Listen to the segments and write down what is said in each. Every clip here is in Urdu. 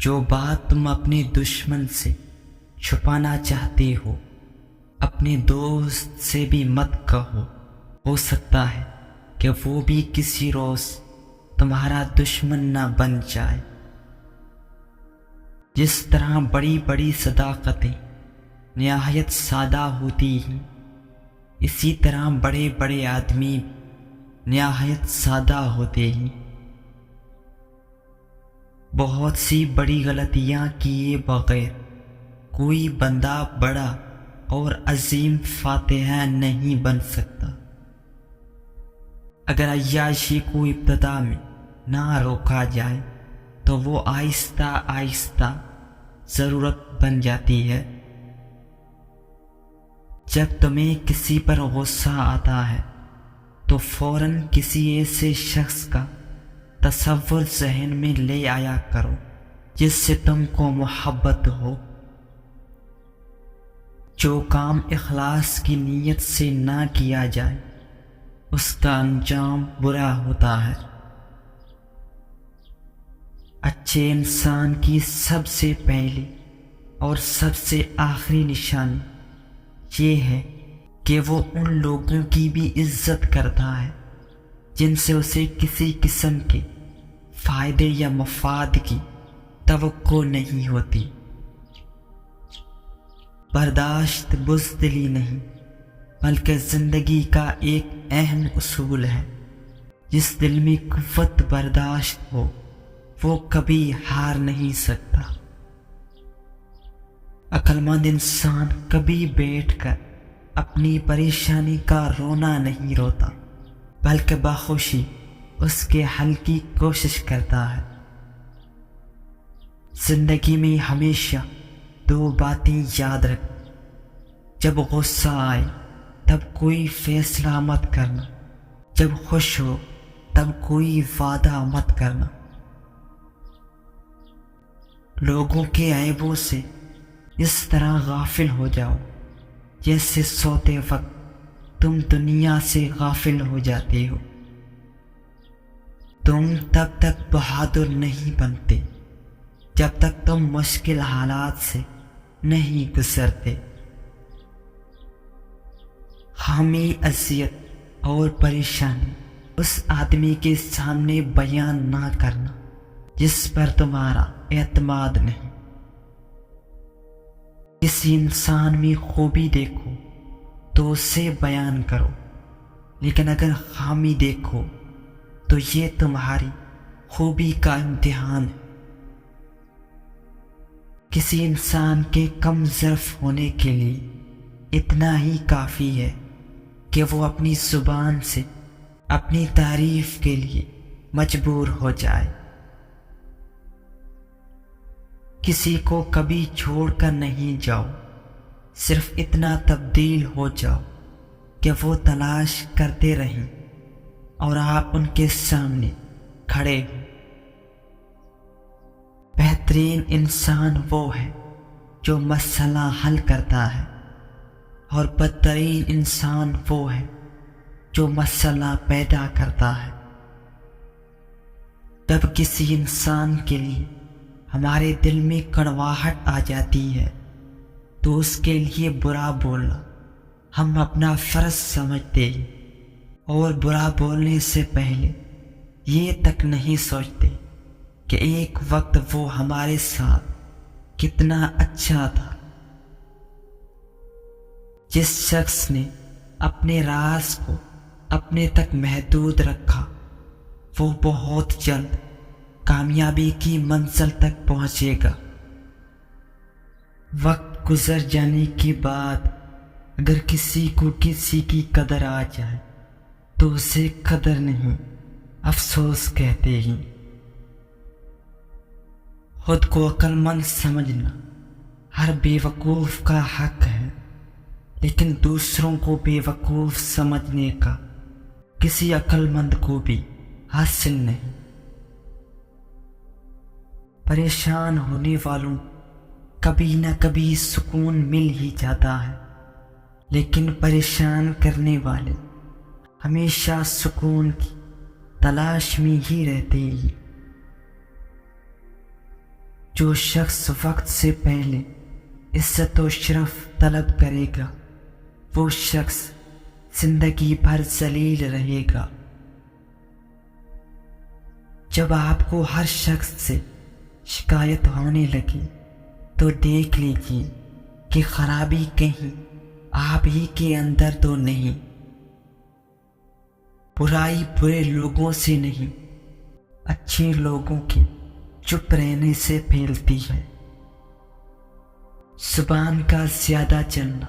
جو بات تم اپنے دشمن سے چھپانا چاہتے ہو اپنے دوست سے بھی مت کہو، ہو سکتا ہے کہ وہ بھی کسی روز تمہارا دشمن نہ بن جائے۔ جس طرح بڑی بڑی صداقتیں نہایت سادہ ہوتی ہیں، اسی طرح بڑے بڑے آدمی نہایت سادہ ہوتے ہیں۔ بہت سی بڑی غلطیاں کیے بغیر کوئی بندہ بڑا اور عظیم فاتح نہیں بن سکتا۔ اگر عیاشی کو ابتدا میں نہ روکا جائے تو وہ آہستہ آہستہ ضرورت بن جاتی ہے۔ جب تمہیں کسی پر غصہ آتا ہے تو فوراً کسی ایسے شخص کا تصور ذہن میں لے آیا کرو جس سے تم کو محبت ہو۔ جو کام اخلاص کی نیت سے نہ کیا جائے اس کا انجام برا ہوتا ہے۔ اچھے انسان کی سب سے پہلی اور سب سے آخری نشانی یہ ہے کہ وہ ان لوگوں کی بھی عزت کرتا ہے جن سے اسے کسی قسم کے فائدے یا مفاد کی توقع نہیں ہوتی۔ برداشت بزدلی نہیں بلکہ زندگی کا ایک اہم اصول ہے۔ جس دل میں قوت برداشت ہو وہ کبھی ہار نہیں سکتا۔ عقل مند انسان کبھی بیٹھ کر اپنی پریشانی کا رونا نہیں روتا بلکہ بخوشی اس کے حل کی کوشش کرتا ہے۔ زندگی میں ہمیشہ دو باتیں یاد رکھ: جب غصہ آئے تب کوئی فیصلہ مت کرنا، جب خوش ہو تب کوئی وعدہ مت کرنا۔ لوگوں کے عیبوں سے اس طرح غافل ہو جاؤ جیسے سوتے وقت تم دنیا سے غافل ہو جاتے ہو۔ تم تب تک بہادر نہیں بنتے جب تک تم مشکل حالات سے نہیں گزرتے۔ حامی اذیت اور پریشانی اس آدمی کے سامنے بیان نہ کرنا جس پر تمہارا اعتماد نہیں۔ کسی انسان میں خوبی دیکھو تو اسے بیان کرو، لیکن اگر خامی دیکھو تو یہ تمہاری خوبی کا امتحان ہے۔ کسی انسان کے کم ظرف ہونے کے لیے اتنا ہی کافی ہے کہ وہ اپنی زبان سے اپنی تعریف کے لیے مجبور ہو جائے۔ کسی کو کبھی چھوڑ کر نہیں جاؤ، صرف اتنا تبدیل ہو جاؤ کہ وہ تلاش کرتے رہیں اور آپ ان کے سامنے کھڑے ہوں۔ بہترین انسان وہ ہے جو مسئلہ حل کرتا ہے، اور بدترین انسان وہ ہے جو مسئلہ پیدا کرتا ہے۔ جب کسی انسان کے لیے ہمارے دل میں کڑواہٹ آ جاتی ہے تو اس کے لیے برا بولنا ہم اپنا فرض سمجھتے ہیں، اور برا بولنے سے پہلے یہ تک نہیں سوچتے کہ ایک وقت وہ ہمارے ساتھ کتنا اچھا تھا۔ جس شخص نے اپنے راز کو اپنے تک محدود رکھا وہ بہت جلد کامیابی کی منزل تک پہنچے گا۔ وقت گزر جانے کے بعد اگر کسی کو کسی کی قدر آ جائے تو اسے قدر نہیں، افسوس کہتے ہیں۔ خود کو عقل مند سمجھنا ہر بے وقوف کا حق ہے، لیکن دوسروں کو بے وقوف سمجھنے کا کسی عقل مند کو بھی حاصل نہیں۔ پریشان ہونے والوں کبھی نہ کبھی سکون مل ہی جاتا ہے، لیکن پریشان کرنے والے ہمیشہ سکون کی تلاش میں ہی رہتے ہیں۔ جو شخص وقت سے پہلے عزت و شرف طلب کرے گا وہ شخص زندگی بھر ذلیل رہے گا۔ جب آپ کو ہر شخص سے شکایت ہونے لگے تو دیکھ لیجیے کہ خرابی کہیں آپ ہی کے اندر تو نہیں۔ برائی برے لوگوں سے نہیں، اچھے لوگوں کے چپ رہنے سے پھیلتی ہے۔ زبان کا زیادہ چلنا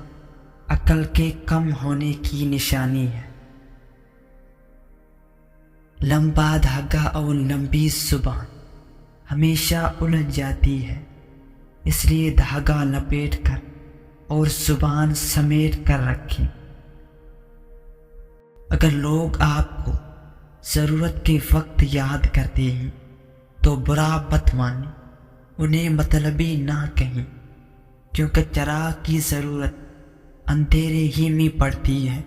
عقل کے کم ہونے کی نشانی ہے۔ لمبا دھاگا اور لمبی زبان ہمیشہ الجھ جاتی ہے، اس لیے دھاگا لپیٹ کر اور زبان سمیٹ کر رکھیں۔ اگر لوگ آپ کو ضرورت کے وقت یاد کرتے ہیں تو برا مت مانیں، انہیں مطلبی نہ کہیں، کیونکہ چراغ کی ضرورت اندھیرے ہی میں پڑتی ہے۔